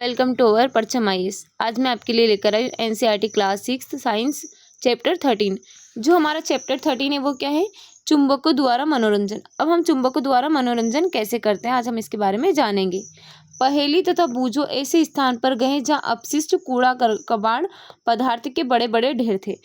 Welcome to our परचम IAS. आज मैं आपके लिए लेकर आई हूँ एनसीईआरटी क्लास 6 साइंस चैप्टर 13। जो हमारा चैप्टर 13 है वो क्या है? चुंबकों द्वारा मनोरंजन। अब हम चुंबकों द्वारा मनोरंजन कैसे करते हैं, आज हम इसके बारे में जानेंगे। पहेली तथा बूझो ऐसे स्थान पर गए जहाँ अपशिष्ट कूड़ा कबाड़ पदार्थ के बड़े बड़े ढेर थे।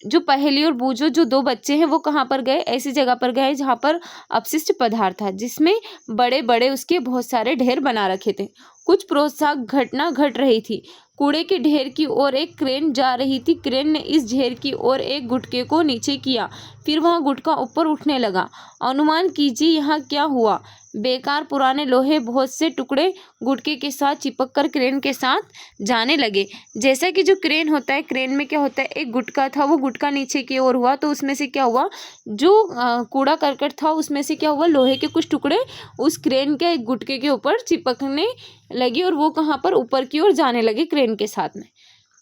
जो पहेली और बूझो जो दो बच्चे हैं वो कहाँ पर गए? ऐसी जगह पर गए जहाँ पर अपशिष्ट पदार्थ था, जिसमें बड़े बड़े उसके बहुत सारे ढेर बना रखे थे। कुछ प्रोत्साहक घटना घट रही थी। कूड़े के ढेर की ओर एक क्रेन जा रही थी। क्रेन ने इस ढेर की ओर एक गुटके को नीचे किया, फिर वह गुटका ऊपर उठने लगा। अनुमान कीजिए यहाँ क्या हुआ? बेकार पुराने लोहे बहुत से टुकड़े गुटके के साथ चिपक कर क्रेन के साथ जाने लगे। जैसा कि जो क्रेन होता है, क्रेन में क्या होता है, एक गुटका था, वो गुटका नीचे की ओर हुआ तो उसमें से क्या हुआ, जो कूड़ा करकट था उसमें से क्या हुआ, लोहे के कुछ टुकड़े उस क्रेन के गुटके के ऊपर चिपकने लगी और वो कहाँ पर, ऊपर की ओर जाने लगे क्रेन के साथ में।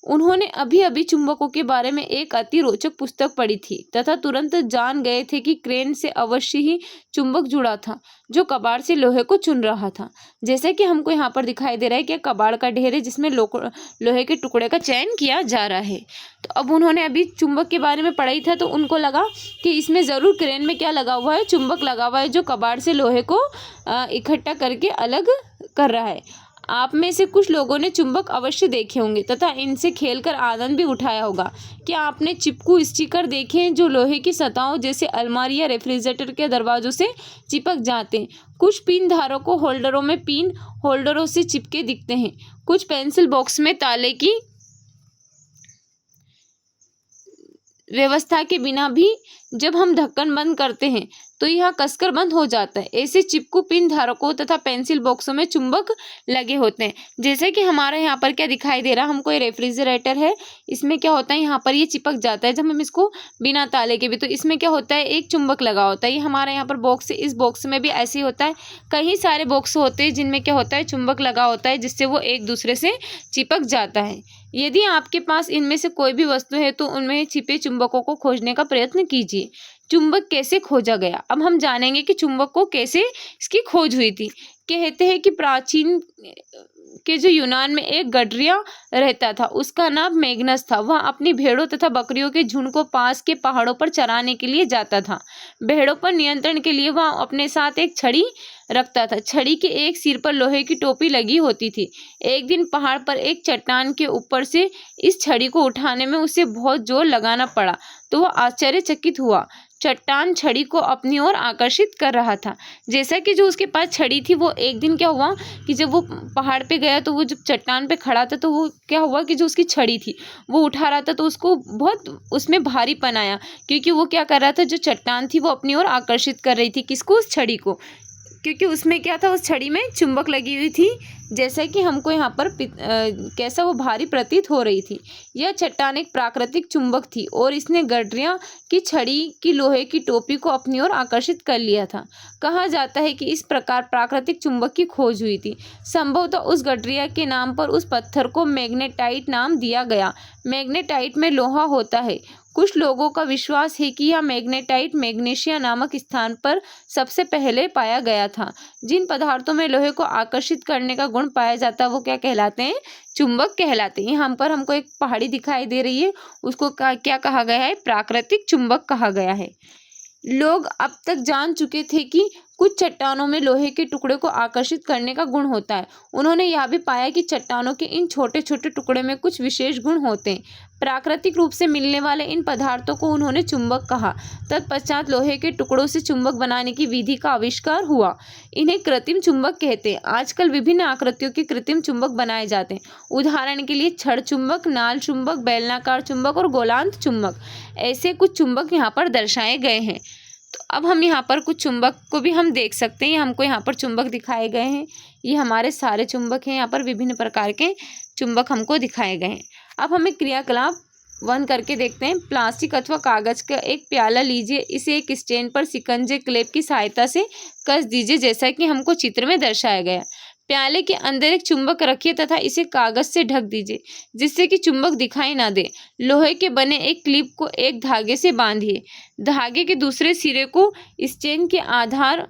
उन्होंने अभी अभी चुंबकों के बारे में एक अति रोचक पुस्तक पढ़ी थी तथा तुरंत जान गए थे कि क्रेन से अवश्य ही चुंबक जुड़ा था जो कबाड़ से लोहे को चुन रहा था। जैसे कि हमको यहाँ पर दिखाई दे रहा है कि कबाड़ का ढेर है जिसमें लोहे के टुकड़े का चयन किया जा रहा है। तो अब उन्होंने अभी चुंबक के बारे में पढ़ा ही था तो उनको लगा कि इसमें ज़रूर क्रेन में क्या लगा हुआ है, चुंबक लगा हुआ है जो कबाड़ से लोहे को इकट्ठा करके अलग कर रहा है। आप में से कुछ लोगों ने चुंबक अवश्य देखे होंगे तथा इनसे खेलकर आनंद भी उठाया होगा। क्या आपने चिपकू स्टिकर देखे हैं जो लोहे की सतहों जैसे अलमारी या रेफ्रिजरेटर के दरवाजों से चिपक जाते हैं? कुछ पिन धारकों होल्डरों में पिन होल्डरों से चिपके दिखते हैं। कुछ पेंसिल बॉक्स में ताले की व्यवस्था के बिना भी जब हम ढक्कन बंद करते हैं तो यह कसकर बंद हो जाता है। ऐसे चिपकू पिन धारकों तथा पेंसिल बॉक्सों में चुंबक लगे होते हैं। जैसे कि हमारे यहाँ पर क्या दिखाई दे रहा है, हमको ये रेफ्रिजरेटर है, इसमें क्या होता है, यहाँ पर ये चिपक जाता है जब हम इसको बिना ताले के भी, तो इसमें क्या होता है, एक चुंबक लगा होता है। ये हमारे यहाँ पर बॉक्स है, इस बॉक्स में भी ऐसे ही होता है। कई सारे बॉक्स होते हैं जिनमें क्या होता है, चुंबक लगा होता है जिससे वो एक दूसरे से चिपक जाता है। यदि आपके पास इनमें से कोई भी वस्तु है तो उनमें छिपे चुंबकों को खोजने का प्रयत्न कीजिए। चुंबक कैसे खोजा गया? अब हम जानेंगे कि चुंबक को कैसे इसकी खोज हुई थी। कहते हैं कि प्राचीन के जो यूनान में एक गडरिया रहता था, उसका नाम मैग्नस था। वह अपनी भेड़ों तथा बकरियों के झुंड को पास के पहाड़ों पर चराने के लिए जाता था। भेड़ों पर नियंत्रण के लिए वह अपने साथ एक छड़ी रखता था। छड़ी के एक सिर पर लोहे की टोपी लगी होती थी। एक दिन पहाड़ पर एक चट्टान के ऊपर से इस छड़ी को उठाने में उसे बहुत जोर लगाना पड़ा तो वह आश्चर्यचकित हुआ। चट्टान छड़ी को अपनी ओर आकर्षित कर रहा था। जैसा कि जो उसके पास छड़ी थी, वो एक दिन क्या हुआ कि जब वो पहाड़ पे गया तो वो जब चट्टान पे खड़ा था तो वो क्या हुआ कि जो उसकी छड़ी थी वो उठा रहा था तो उसको बहुत उसमें भारीपन आया, क्योंकि वो क्या कर रहा था, जो चट्टान थी वो अपनी ओर आकर्षित कर रही थी किसको, उस छड़ी को, क्योंकि उसमें क्या था, उस छड़ी में चुंबक लगी हुई थी। जैसा कि हमको यहाँ पर कैसा वो भारी प्रतीत हो रही थी। यह चट्टान एक प्राकृतिक चुंबक थी और इसने गडरिया की छड़ी की लोहे की टोपी को अपनी ओर आकर्षित कर लिया था। कहा जाता है कि इस प्रकार प्राकृतिक चुंबक की खोज हुई थी। संभवतः उस गडरिया के नाम पर उस पत्थर को मैग्नेटाइट नाम दिया गया। मैग्नेटाइट में लोहा होता है। कुछ लोगों का विश्वास है कि यह मैग्नेटाइट मैग्नीशिया नामक स्थान पर सबसे पहले पाया गया था। जिन पदार्थों में लोहे को आकर्षित करने का गुण पाया जाता है वो क्या कहलाते हैं, चुंबक कहलाते हैं। यहाँ पर हमको एक पहाड़ी दिखाई दे रही है, उसको क्या कहा गया है, प्राकृतिक चुंबक कहा गया है। लोग अब तक जान चुके थे कि कुछ चट्टानों में लोहे के टुकड़े को आकर्षित करने का गुण होता है। उन्होंने यह भी पाया कि चट्टानों के इन छोटे छोटे टुकड़े में कुछ विशेष गुण होते हैं। प्राकृतिक रूप से मिलने वाले इन पदार्थों को उन्होंने चुंबक कहा। तत्पश्चात लोहे के टुकड़ों से चुंबक बनाने की विधि का आविष्कार हुआ। इन्हें कृत्रिम चुंबक कहते हैं। आजकल विभिन्न आकृतियों के कृत्रिम चुंबक बनाए जाते हैं। उदाहरण के लिए छड़ चुंबक, नाल चुंबक, बेलनाकार चुंबक और गोलांत चुंबक, ऐसे कुछ चुंबक यहाँ पर दर्शाए गए हैं। तो अब हम यहाँ पर कुछ चुंबक को भी हम देख सकते हैं। हमको यहाँ पर चुंबक दिखाए गए हैं, ये हमारे सारे चुंबक हैं। यहाँ पर विभिन्न प्रकार के चुंबक हमको दिखाए गए हैं। अब हमें क्रियाकलाप 1 करके देखते हैं। प्लास्टिक अथवा कागज का एक प्याला लीजिए, इसे एक स्टैंड पर शिकंजे क्लिप की सहायता से कस दीजिए जैसा कि हमको चित्र में दर्शाया गया। प्याले के अंदर एक चुंबक रखिए तथा इसे कागज से ढक दीजिए जिससे कि चुंबक दिखाई ना दे। लोहे के बने एक क्लिप को एक धागे से बांधिए। धागे के दूसरे सिरे को स्टैंड के आधार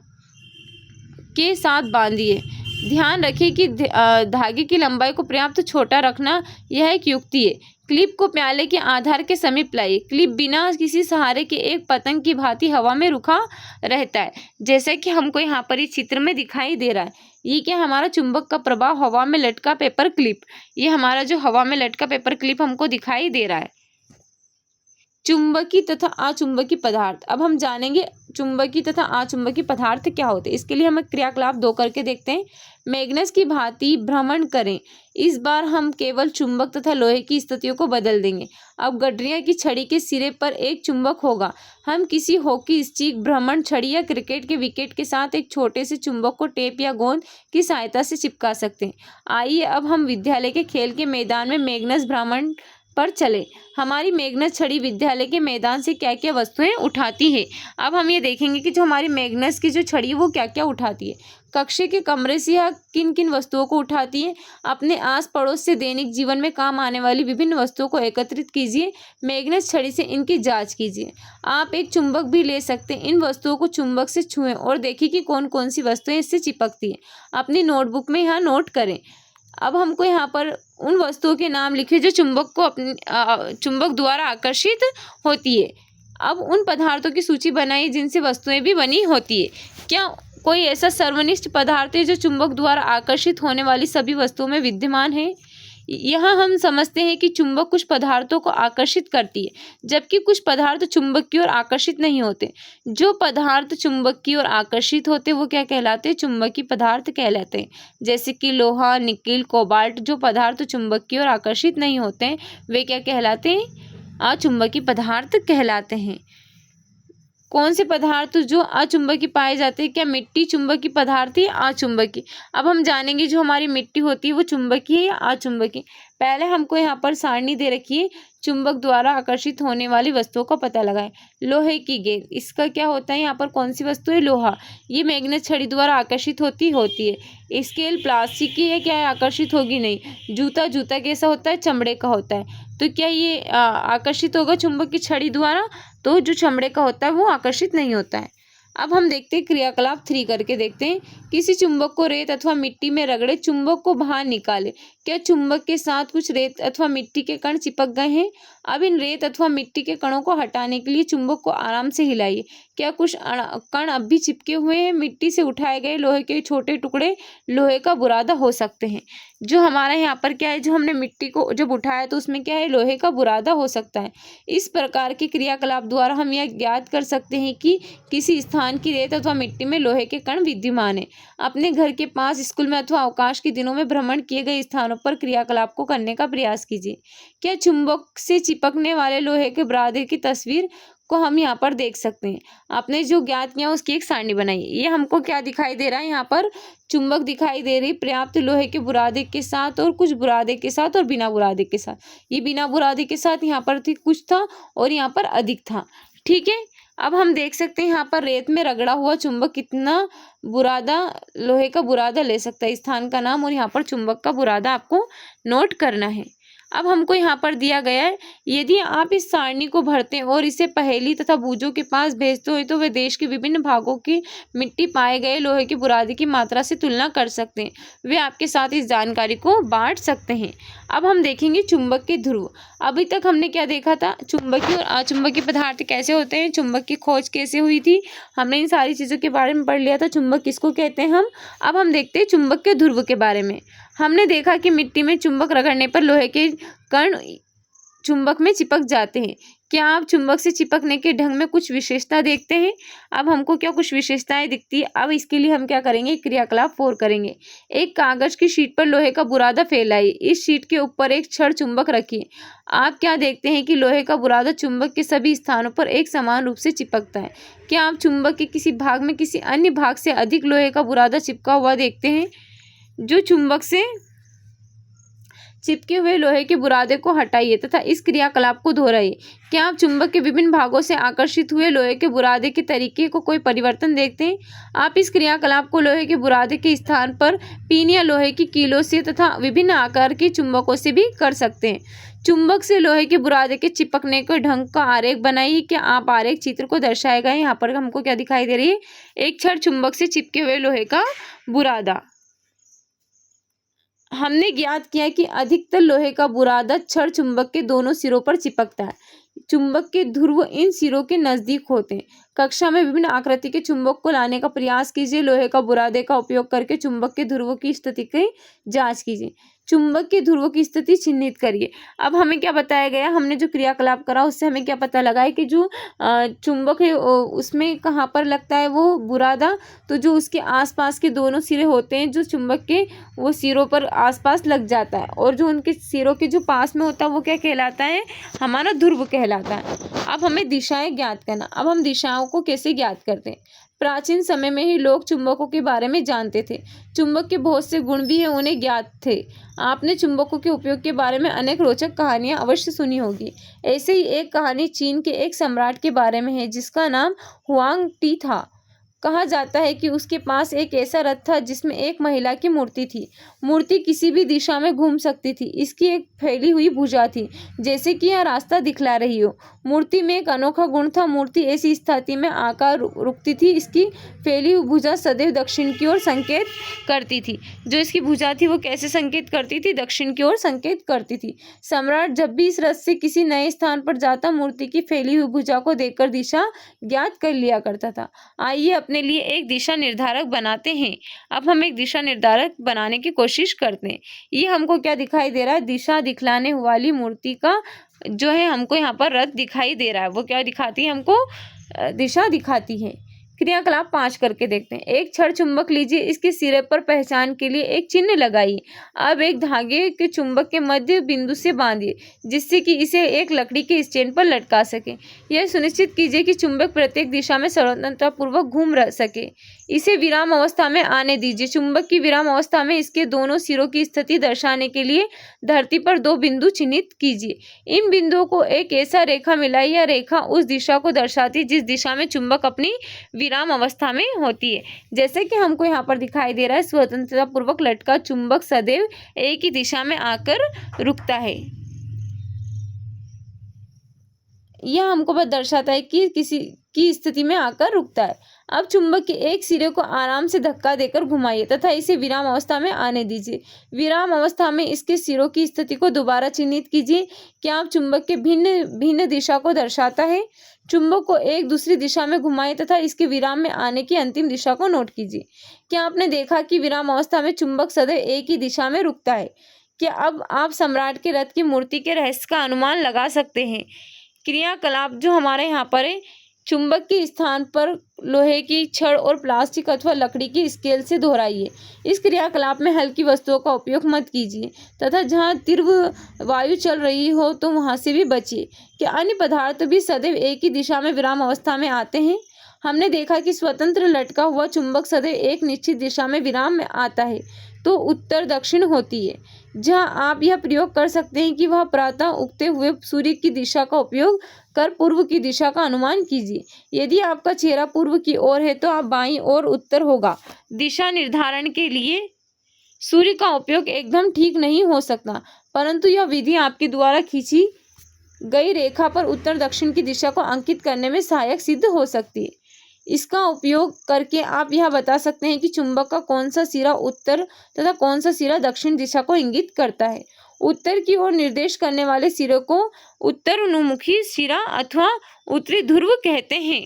के साथ बांधिए। ध्यान रखें कि धागे की लंबाई को पर्याप्त छोटा रखना यह एक युक्ति है। क्लिप को प्याले के आधार के समीप लाइए। क्लिप बिना किसी सहारे के एक पतंग की भांति हवा में रुका रहता है, जैसा कि हमको यहाँ पर इस चित्र में दिखाई दे रहा है। ये क्या, हमारा चुंबक का प्रभाव हवा में लटका पेपर क्लिप। ये हमारा जो हवा में लटका पेपर क्लिप हमको दिखाई दे रहा है। चुंबकी तथा अचुंबकी पदार्थ। अब हम जानेंगे चुंबकी तथा अचुंबकी पदार्थ क्या होते हैं। इसके लिए हम क्रियाकलाप 2 करके देखते हैं। मैग्नेस की भांति भ्रमण करें। इस बार हम केवल चुंबक तथा लोहे की स्थितियों को बदल देंगे। अब गडरिया की छड़ी के सिरे पर एक चुंबक होगा। हम किसी हॉकी स्टिक, भ्रमण छड़ी या क्रिकेट के विकेट के साथ एक छोटे से चुंबक को टेप या गोंद की सहायता से चिपका सकते हैं। आइए अब हम विद्यालय के खेल के मैदान में मैग्नेस भ्रमण पर चले। हमारी मैग्नेस छड़ी विद्यालय के मैदान से क्या क्या वस्तुएं उठाती है। अब हम ये देखेंगे कि जो हमारी मैग्नेस की जो छड़ी है वो क्या क्या उठाती है। कक्षा के कमरे से यह किन किन वस्तुओं को उठाती है। अपने आस पड़ोस से दैनिक जीवन में काम आने वाली विभिन्न वस्तुओं को एकत्रित कीजिए। मैग्नेस छड़ी से इनकी जांच कीजिए। आप एक चुंबक भी ले सकते हैं। इन वस्तुओं को चुंबक से छुएं और देखिए कि कौन कौन सी वस्तुएं इससे चिपकती है। अपनी नोटबुक में यहाँ नोट करें। अब हमको यहाँ पर उन वस्तुओं के नाम लिखे जो चुंबक को अपने चुंबक द्वारा आकर्षित होती है। अब उन पदार्थों की सूची बनाइए जिनसे वस्तुएं भी बनी होती है। क्या कोई ऐसा सर्वनिष्ठ पदार्थ है जो चुंबक द्वारा आकर्षित होने वाली सभी वस्तुओं में विद्यमान है। यहाँ हम समझते हैं कि चुंबक कुछ पदार्थों को आकर्षित करती है, जबकि कुछ पदार्थ चुंबक की ओर आकर्षित नहीं होते। जो पदार्थ चुंबक की ओर आकर्षित होते वो क्या कहलाते हैं, चुंबकीय पदार्थ कहलाते हैं। जैसे कि लोहा, निकिल, कोबाल्ट। जो पदार्थ चुंबक की ओर आकर्षित नहीं होते हैं वे क्या कहलाते हैं, अचुंबकीय पदार्थ कहलाते हैं। कौन से पदार्थ जो अचुंबकीय पाए जाते हैं, क्या मिट्टी चुंबकीय पदार्थ है, अचुंबकीय। अब हम जानेंगे जो हमारी मिट्टी होती है वो चुंबकीय है या अचुंबकीय। पहले हमको यहाँ पर सारणी दे रखी है, चुंबक द्वारा आकर्षित होने वाली वस्तुओं का पता लगाएं। लोहे की गेंद, इसका क्या होता है, यहाँ पर कौन सी वस्तु है, लोहा। ये मैग्नेस छड़ी द्वारा आकर्षित होती है। स्केल प्लास्टिक की है, क्या है, आकर्षित होगी नहीं। जूता, जूता कैसा होता है, चमड़े का होता है। तो क्या ये आकर्षित होगा चुंबक की छड़ी द्वारा, तो जो चमड़े का होता है वो आकर्षित नहीं होता है। अब हम देखते हैं क्रियाकलाप 3 करके देखते हैं। किसी चुंबक को रेत अथवा मिट्टी में रगड़े, चुंबक को बाहर निकाले। क्या चुंबक के साथ कुछ रेत अथवा मिट्टी के कण चिपक गए हैं। अब इन रेत अथवा मिट्टी के कणों को हटाने के लिए चुंबक को आराम से हिलाइए। क्या कुछ कण अब भी चिपके हुए हैं। मिट्टी से उठाए गए लोहे के छोटे टुकड़े लोहे का बुरादा हो सकते हैं। जो हमारा यहाँ पर क्या है, जो हमने मिट्टी को जब उठाया तो उसमें क्या है, लोहे का बुरादा हो सकता है। इस प्रकार के क्रियाकलाप द्वारा हम यह ज्ञात कर सकते हैं कि किसी स्थान की रेत अथवा मिट्टी में लोहे के कण विद्यमान है। अपने घर के पास, स्कूल में अथवा अवकाश के दिनों में भ्रमण किए गए स्थानों पर क्रियाकलाप को करने का प्रयास कीजिए। क्या चुंबक से चिपकने वाले लोहे के बुरादे की तस्वीर को हम यहाँ पर देख सकते हैं। आपने जो ज्ञात किया उसकी एक सारणी बनाई। ये हमको क्या दिखाई दे रहा है, यहाँ पर चुंबक दिखाई दे रही, पर्याप्त लोहे के बुरादे के साथ और कुछ बुरादे के साथ और बिना बुरादे के साथ। ये बिना बुरादे के साथ यहाँ पर कुछ था और यहाँ पर अधिक था। ठीक है, अब हम देख सकते हैं यहाँ पर रेत में रगड़ा हुआ चुंबक कितना बुरादा, लोहे का बुरादा ले सकता है। स्थान का नाम और यहाँ पर चुंबक का बुरादा आपको नोट करना है। अब हमको यहाँ पर दिया गया है, यदि आप इस सारणी को भरते हैं और इसे पहेली तथा बूझों के पास भेजते हो तो वे देश के विभिन्न भागों की मिट्टी पाए गए लोहे के बुरादे की मात्रा से तुलना कर सकते हैं। वे आपके साथ इस जानकारी को बांट सकते हैं। अब हम देखेंगे चुंबक के ध्रुव। अभी तक हमने क्या देखा था, चुंबकीय और अचुंबकीय पदार्थ कैसे होते हैं, चुंबक की खोज कैसे हुई थी, हमने इन सारी चीज़ों के बारे में पढ़ लिया था। चुंबक किसको कहते हैं हम। अब हम देखते हैं चुंबक के ध्रुव के बारे में। हमने देखा कि मिट्टी में चुंबक रगड़ने पर लोहे के कण चुंबक में चिपक जाते हैं। क्या आप चुंबक से चिपकने के ढंग में कुछ विशेषता देखते हैं। अब हमको क्या कुछ विशेषताएं दिखती है। अब इसके लिए हम क्या करेंगे, क्रियाकलाप 4 करेंगे। एक कागज की शीट पर लोहे का बुरादा फैलाइए। इस शीट के ऊपर एक छड़ चुंबक रखिए। आप क्या देखते हैं कि लोहे का बुरादा चुंबक के सभी स्थानों पर एक समान रूप से चिपकता है। क्या आप चुंबक के किसी भाग में किसी अन्य भाग से अधिक लोहे का बुरादा चिपका हुआ देखते हैं। जो चुंबक से चिपके हुए लोहे के बुरादे को हटाइए तथा इस क्रियाकलाप को दोहराइए। क्या आप चुंबक के विभिन्न भागों से आकर्षित हुए लोहे के बुरादे के तरीके को कोई परिवर्तन देखते हैं। आप इस क्रियाकलाप को लोहे के बुरादे के स्थान पर पिन या लोहे की कीलों से तथा विभिन्न आकार के चुंबकों से भी कर सकते हैं। चुंबक से लोहे के बुरादे के चिपकने के ढंग का आरेख बनाइए। क्या आप आरेख चित्र को दर्शाए गए, यहाँ पर हमको क्या दिखाई दे रही है, एक छड़ चुंबक से चिपके हुए लोहे का बुरादा। हमने ज्ञात किया कि अधिकतर लोहे का बुरादा छड़ चुंबक के दोनों सिरों पर चिपकता है। चुंबक के ध्रुव इन सिरों के नजदीक होते हैं। कक्षा में विभिन्न आकृति के चुंबक को लाने का प्रयास कीजिए। लोहे का बुरादे का उपयोग करके चुंबक के ध्रुवों की स्थिति की जांच कीजिए। चुंबक के ध्रुवों की स्थिति चिन्हित करिए। अब हमें क्या बताया गया, हमने जो क्रियाकलाप करा उससे हमें क्या पता लगा है कि जो चुंबक है उसमें कहाँ पर लगता है वो बुरादा, तो जो उसके आसपास के दोनों सिरे होते हैं जो चुंबक के, वो सिरों पर आसपास लग जाता है, और जो उनके सिरों के जो पास में होता है वो क्या कहलाता है, हमारा ध्रुव कहलाता है। अब हमें दिशाएं ज्ञात करना। अब हम दिशाओं को कैसे ज्ञात करते हैं। प्राचीन समय में ही लोग चुंबकों के बारे में जानते थे। चुंबक के बहुत से गुण भी हैं, उन्हें ज्ञात थे। आपने चुंबकों के उपयोग के बारे में अनेक रोचक कहानियां अवश्य सुनी होगी। ऐसे ही एक कहानी चीन के एक सम्राट के बारे में है जिसका नाम हुआंग टी था। कहा जाता है कि उसके पास एक ऐसा रथ था जिसमें एक महिला की मूर्ति थी। मूर्ति किसी भी दिशा में घूम सकती थी। इसकी एक फैली हुई भुजा थी, जैसे कि यह रास्ता दिखला रही हो। मूर्ति में एक अनोखा गुण था, मूर्ति ऐसी स्थिति में आकर रुकती थी। इसकी फैली हुई भुजा सदैव दक्षिण की ओर संकेत करती थी। जो इसकी भुजा थी वो कैसे संकेत करती थी, दक्षिण की ओर संकेत करती थी। सम्राट जब भी इस रथ से किसी नए स्थान पर जाता, मूर्ति की फैली हुई भुजा को देखकर दिशा ज्ञात कर लिया करता था। आइए अपने लिए एक दिशा निर्धारक बनाते हैं। अब हम एक दिशा निर्धारक बनाने की कोशिश करते हैं। ये हमको क्या दिखाई दे रहा है, दिशा दिखलाने वाली मूर्ति का जो है हमको यहाँ पर रथ दिखाई दे रहा है। वो क्या दिखाती है, हमको दिशा दिखाती है। क्रियाकलाप 5 करके देखते हैं। एक छड़ चुंबक लीजिए, इसके सिरे पर पहचान के लिए एक चिन्ह लगाइए। अब एक धागे के चुंबक के मध्य बिंदु से बांधिए जिससे कि इसे एक लकड़ी के स्टैंड पर लटका सके। यह सुनिश्चित कीजिए कि चुंबक प्रत्येक दिशा में स्वतंत्रतापूर्वक घूम सके। इसे विराम अवस्था में आने दीजिए। चुंबक की विराम अवस्था में इसके दोनों सिरों की स्थिति दर्शाने के लिए धरती पर 2 बिंदु चिन्हित कीजिए। इन बिंदुओं को एक ऐसा रेखा मिलाइए। यह रेखा उस दिशा को दर्शाती है जिस दिशा में चुंबक अपनी विराम अवस्था में होती है। जैसे कि हमको यहाँ पर दिखाई दे रहा है, स्वतंत्रता पूर्वक लटका चुंबक सदैव एक ही दिशा में आकर रुकता है। यह हमको बस दर्शाता है कि किसी की स्थिति में आकर रुकता है। अब चुंबक के एक सिरे को आराम से धक्का देकर घुमाइए तथा इसे विराम अवस्था में आने दीजिए। विराम अवस्था में इसके सिरों की स्थिति को दोबारा चिन्हित कीजिए। क्या आप चुंबक के भिन्न भिन्न दिशा को दर्शाता है। चुंबक को एक दूसरी दिशा में घुमाइए तथा इसके विराम में आने की अंतिम दिशा को नोट कीजिए। क्या आपने देखा कि विराम अवस्था में चुंबक सदैव एक ही दिशा में रुकता है। क्या अब आप सम्राट के रथ की मूर्ति के रहस्य का अनुमान लगा सकते हैं। क्रियाकलाप जो हमारे यहाँ पर है, चुंबक के स्थान पर लोहे की छड़ और प्लास्टिक अथवा लकड़ी की स्केल से दोहराइए। इस क्रियाकलाप में हल्की वस्तुओं का उपयोग मत कीजिए तथा जहाँ तीव्र वायु चल रही हो तो वहाँ से भी बचिए। क्या अन्य पदार्थ भी सदैव एक ही दिशा में विराम अवस्था में आते हैं। हमने देखा कि स्वतंत्र लटका हुआ चुंबक सदैव एक निश्चित दिशा में विराम में आता है तो उत्तर दक्षिण होती है। जहाँ आप यह प्रयोग कर सकते हैं कि वह प्रातः उगते हुए सूर्य की दिशा का उपयोग कर पूर्व की दिशा का अनुमान कीजिए। यदि आपका चेहरा पूर्व की ओर है तो आप बाईं ओर उत्तर होगा। दिशा निर्धारण के लिए सूर्य का उपयोग एकदम ठीक नहीं हो सकता, परंतु यह विधि आपके द्वारा खींची गई रेखा पर उत्तर दक्षिण की दिशा को अंकित करने में सहायक सिद्ध हो सकती है। इसका उपयोग करके आप यह बता सकते हैं कि चुंबक का कौन सा सिरा उत्तर तथा कौन सा सिरा दक्षिण दिशा को इंगित करता है। उत्तर की ओर निर्देश करने वाले सिरे को उत्तरोन्मुखी सिरा अथवा उत्तरी ध्रुव कहते हैं।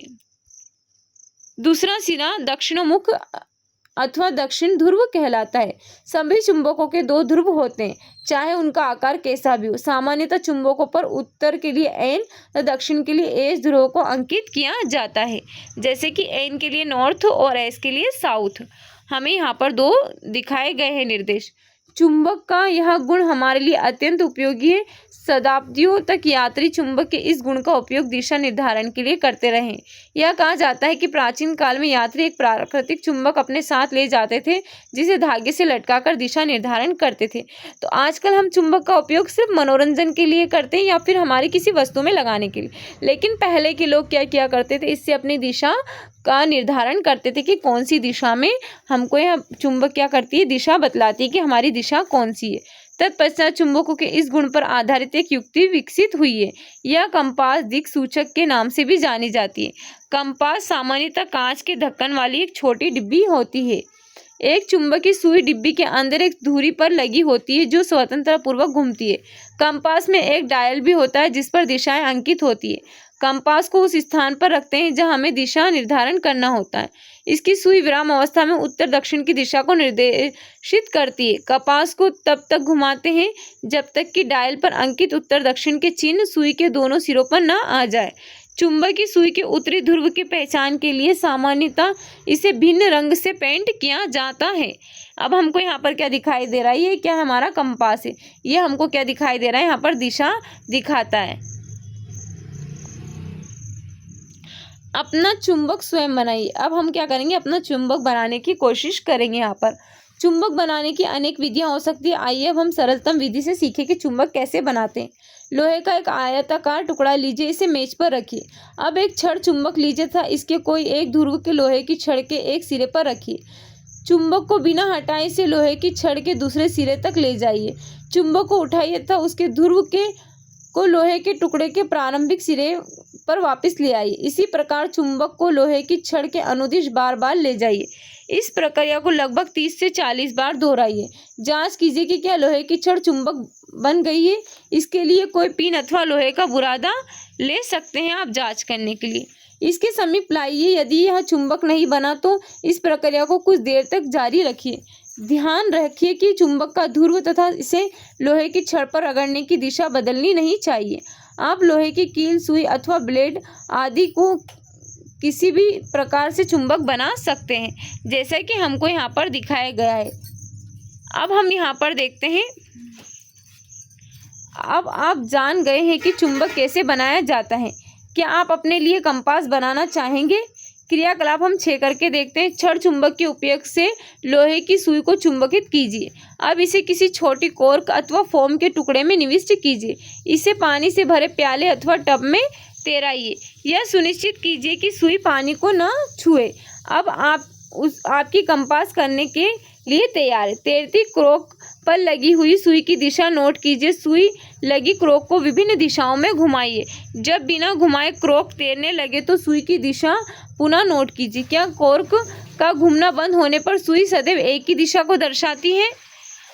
दूसरा सिरा दक्षिणोन्मुख अथवा दक्षिण ध्रुव कहलाता है। सभी चुंबकों के 2 ध्रुव होते हैं, चाहे उनका आकार कैसा भी हो। सामान्यतः चुंबकों पर उत्तर के लिए एन तथा दक्षिण के लिए एस ध्रुव को अंकित किया जाता है, जैसे कि एन के लिए नॉर्थ और एस के लिए साउथ। हमें यहाँ पर 2 दिखाए गए हैं निर्देश। चुंबक का यह गुण हमारे लिए अत्यंत उपयोगी है। शताब्दियों तक यात्री चुंबक के इस गुण का उपयोग दिशा निर्धारण के लिए करते रहे। यह कहा जाता है कि प्राचीन काल में यात्री एक प्राकृतिक चुंबक अपने साथ ले जाते थे जिसे धागे से लटकाकर दिशा निर्धारण करते थे। तो आजकल हम चुंबक का उपयोग सिर्फ मनोरंजन के लिए करते हैं या फिर हमारी किसी वस्तु में लगाने के लिए, लेकिन पहले के लोग क्या किया करते थे, इससे अपनी दिशा का निर्धारण करते थे कि कौन सी दिशा में हमको यह चुंबक क्या करती है, दिशा बतलाती है कि हमारी दिशा कौन सी है। तत्पश्चात चुंबकों के इस गुण पर आधारित एक युक्ति विकसित हुई है। यह कंपास दिक् सूचक के नाम से भी जानी जाती है। कंपास सामान्यतः कांच के ढक्कन वाली एक छोटी डिब्बी होती है। एक चुंबकीय सुई डिब्बी के अंदर एक धुरी पर लगी होती है जो स्वतंत्रता पूर्वक घूमती है। कंपास में एक डायल भी होता है जिस पर दिशाएं अंकित होती है। कंपास को उस स्थान पर रखते हैं जहां हमें दिशा निर्धारण करना होता है। इसकी सुई विराम अवस्था में उत्तर दक्षिण की दिशा को निर्देशित करती है। कंपास को तब तक घुमाते हैं जब तक कि डायल पर अंकित उत्तर दक्षिण के चिन्ह सुई के दोनों सिरों पर न आ जाए। चुंबकीय सुई के उत्तरी ध्रुव की पहचान के लिए सामान्यतः इसे भिन्न रंग से पेंट किया जाता है। अब हमको यहाँ पर क्या दिखाई दे रहा है, ये क्या हमारा कंपास है, ये हमको क्या दिखाई दे रहा है, यहाँ पर दिशा दिखाता है। अपना चुंबक स्वयं बनाइए। अब हम क्या करेंगे, अपना चुंबक बनाने की कोशिश करेंगे। यहाँ पर चुंबक बनाने की अनेक विधियां हो सकती है। आइए अब हम सरलतम विधि से सीखें कि चुंबक कैसे बनाते हैं। लोहे का एक आयताकार टुकड़ा लीजिए, इसे मेज पर रखिए। अब एक छड़ चुंबक लीजिए तथा इसके कोई एक ध्रुव के लोहे की छड़ के एक सिरे पर रखिए। चुंबक को बिना हटाए इसे लोहे की छड़ के दूसरे सिरे तक ले जाइए। चुंबक को उठाइए तथा उसके ध्रुव को लोहे के टुकड़े के प्रारंभिक सिरे पर वापस ले आइए। इसी प्रकार चुंबक को लोहे की छड़ के अनुदिश बार बार ले जाइए। इस प्रक्रिया को लगभग 30 से 40 बार दोहराइए। जांच कीजिए कि क्या लोहे की छड़ चुंबक बन गई है। इसके लिए कोई पिन अथवा लोहे का बुरादा ले सकते हैं आप जांच करने के लिए। इसके समीप लाइए। यदि यह चुंबक नहीं बना तो इस प्रक्रिया को कुछ देर तक जारी रखिए। ध्यान रखिए कि चुंबक का ध्रुव तथा इसे लोहे की छड़ पर रगड़ने की दिशा बदलनी नहीं चाहिए। आप लोहे की कील, सुई अथवा ब्लेड आदि को किसी भी प्रकार से चुंबक बना सकते हैं, जैसा कि हमको यहाँ पर दिखाया गया है। अब हम यहाँ पर देखते हैं। अब आप जान गए हैं कि चुंबक कैसे बनाया जाता है। क्या आप अपने लिए कंपास बनाना चाहेंगे? क्रियाकलाप हम 6 करके देखते हैं। छड़ चुंबक के उपयोग से लोहे की सुई को चुंबकित कीजिए। अब इसे किसी छोटी कॉर्क अथवा फोम के टुकड़े में निविष्ट कीजिए। इसे पानी से भरे प्याले अथवा टब में तैराइए। यह सुनिश्चित कीजिए कि सुई पानी को न छुए। अब आपकी कंपास करने के लिए तैयार है। तैरती क्रोक पर लगी हुई सुई की दिशा नोट कीजिए। सुई लगी क्रोक को विभिन्न दिशाओं में घुमाइए। जब बिना घुमाए क्रोक तैरने लगे तो सुई की दिशा पुनः नोट कीजिए। क्या कॉर्क का घूमना बंद होने पर सुई सदैव एक ही दिशा को दर्शाती है?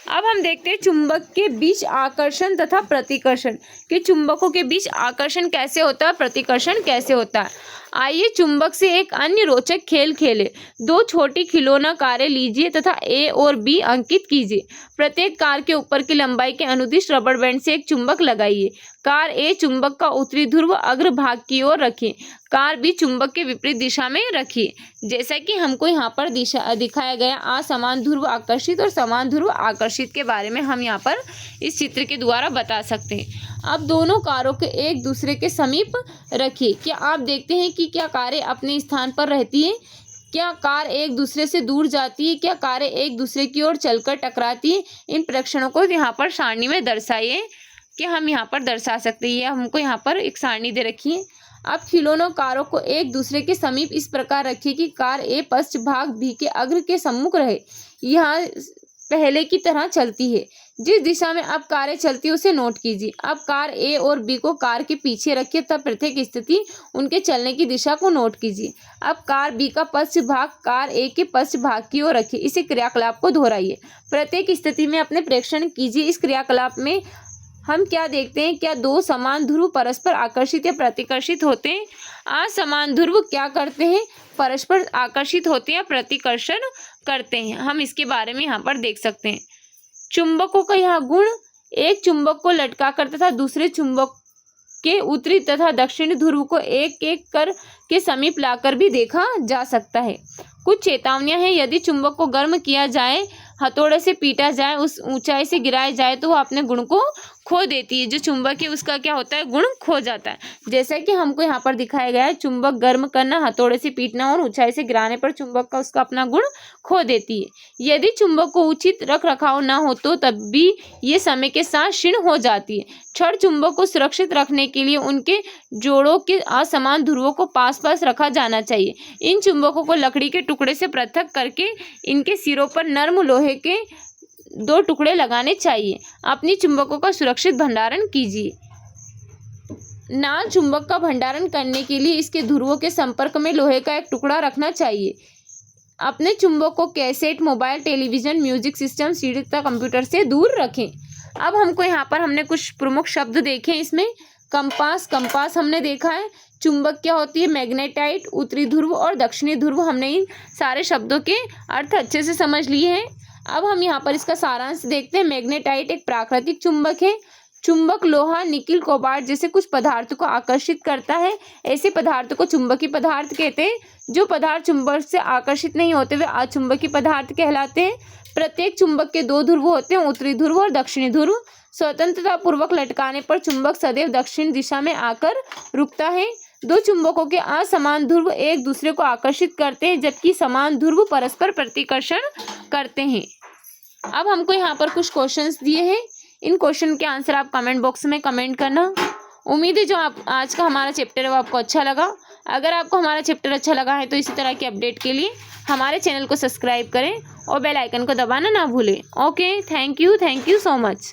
अब हम देखते हैं चुंबक के बीच आकर्षण तथा प्रतिकर्षण कि चुंबकों के बीच आकर्षण कैसे होता है, प्रतिकर्षण कैसे होता है। आइए चुंबक से एक अन्य रोचक खेल खेलें। 2 छोटी खिलौना कारें लीजिए तथा ए और बी अंकित कीजिए। प्रत्येक कार के ऊपर की लंबाई के अनुदिश रबड़ बैंड से एक चुंबक लगाइए। कार ए चुंबक का उत्तरी ध्रुव अग्रभाग की ओर रखें। कार बी चुंबक के विपरीत दिशा में रखिए। जैसा कि हमको यहाँ पर दिशा दिखाया गया, असमान ध्रुव आकर्षित और समान ध्रुव आकर्षित के बारे में हम यहाँ पर इस चित्र के द्वारा बता सकते हैं। अब दोनों कारों के एक दूसरे के समीप रखिए। क्या आप देखते हैं कि क्या कारें अपने स्थान पर रहती हैं? क्या कार एक दूसरे से दूर जाती है? क्या कारें एक दूसरे की ओर चलकर टकराती हैं? इन प्रेक्षणों को यहाँ पर सारणी में दर्शाइए कि हम यहाँ पर दर्शा सकते हैं। हमको यहाँ पर एक सारणी दे रखी है। अब खिलौनों कारों को एक दूसरे के समीप इस प्रकार रखिए कि कार ए पश्च भाग बी के अग्र के सम्मुख रहे। यह पहले की तरह चलती है। जिस दिशा में अब कारें चलती है उसे नोट कीजिए। अब कार ए और बी को कार के पीछे रखिए तब प्रत्येक स्थिति उनके चलने की दिशा को नोट कीजिए। अब कार बी का पश्च भाग कार ए के पश्च भाग की ओर रखिए। इसे क्रियाकलाप को दोहराइए। प्रत्येक स्थिति में अपने प्रेक्षण कीजिए। इस क्रियाकलाप में हम क्या देखते हैं? क्या 2 समान ध्रुव परस्पर आकर्षित या प्रतिकर्षित होते हैं? असमान ध्रुव क्या करते हैं? परस्पर आकर्षित होते हैं या प्रतिकर्षण करते हैं। हम इसके बारे में यहाँ पर देख सकते हैं। चुंबकों का यह गुण एक चुंबक को लटकाकर तथा दूसरे चुंबक के उत्तरी तथा दक्षिणी ध्रुव को एक एक कर के समीप लाकर भी देखा जा सकता है। कुछ चेतावनियां हैं। यदि चुंबक को गर्म किया जाए, हथौड़े से पीटा जाए, उस ऊंचाई से गिराया जाए तो वह अपने गुण को खो देती है। जो चुंबक है उसका क्या होता है? गुण खो जाता है। जैसा कि हमको यहाँ पर दिखाया गया है, चुंबक गर्म करना, हथौड़े से पीटना और ऊंचाई से गिराने पर चुंबक का उसका अपना गुण खो देती है। यदि चुंबक को उचित रख रखाव न हो तो तब भी ये समय के साथ क्षीण हो जाती है। छड़ चुंबक को सुरक्षित रखने के लिए उनके जोड़ों के असमान ध्रुवों को पास पास रखा जाना चाहिए। इन चुंबकों को लकड़ी के टुकड़े से पृथक करके इनके सिरों पर नर्म लोहे के 2 टुकड़े लगाने चाहिए। अपनी चुंबकों का सुरक्षित भंडारण कीजिए। नाल चुंबक का भंडारण करने के लिए इसके ध्रुवों के संपर्क में लोहे का एक टुकड़ा रखना चाहिए। अपने चुंबक को cassette, mobile, television, music system, CD तथा कंप्यूटर से दूर रखें। अब हमको यहाँ पर हमने कुछ प्रमुख शब्द देखे इसमें। कंपास हमने देखा है। चुंबक क्या होती है? मैग्नेटाइट। उत्तरी ध्रुव और दक्षिणी ध्रुव, हमने इन सारे शब्दों के अर्थ अच्छे से समझ लिए हैं। अब हम यहाँ पर इसका सारांश देखते हैं। मैग्नेटाइट एक प्राकृतिक चुंबक है। चुंबक लोहा, निकिल, कोबाल्ट जैसे कुछ पदार्थों को आकर्षित करता है। ऐसे पदार्थों को चुंबकीय पदार्थ कहते हैं। जो पदार्थ चुंबक से आकर्षित नहीं होते वे अचुंबकीय पदार्थ कहलाते हैं। प्रत्येक चुंबक के दो ध्रुव होते हैं, उत्तरी ध्रुव और दक्षिणी ध्रुव। स्वतंत्रता पूर्वक लटकाने पर चुंबक सदैव दक्षिण दिशा में आकर रुकता है। दो चुंबकों के असमान ध्रुव एक दूसरे को आकर्षित करते हैं, जबकि समान ध्रुव परस्पर प्रतिकर्षण करते हैं। अब हमको यहाँ पर कुछ क्वेश्चंस दिए हैं। इन क्वेश्चन के आंसर आप कमेंट बॉक्स में कमेंट करना। उम्मीद है जो आप आज का हमारा चैप्टर है वो आपको अच्छा लगा। अगर आपको हमारा चैप्टर अच्छा लगा है तो इसी तरह की अपडेट के लिए हमारे चैनल को सब्सक्राइब करें और बेल आइकन को दबाना ना भूलें। Okay, thank you so much.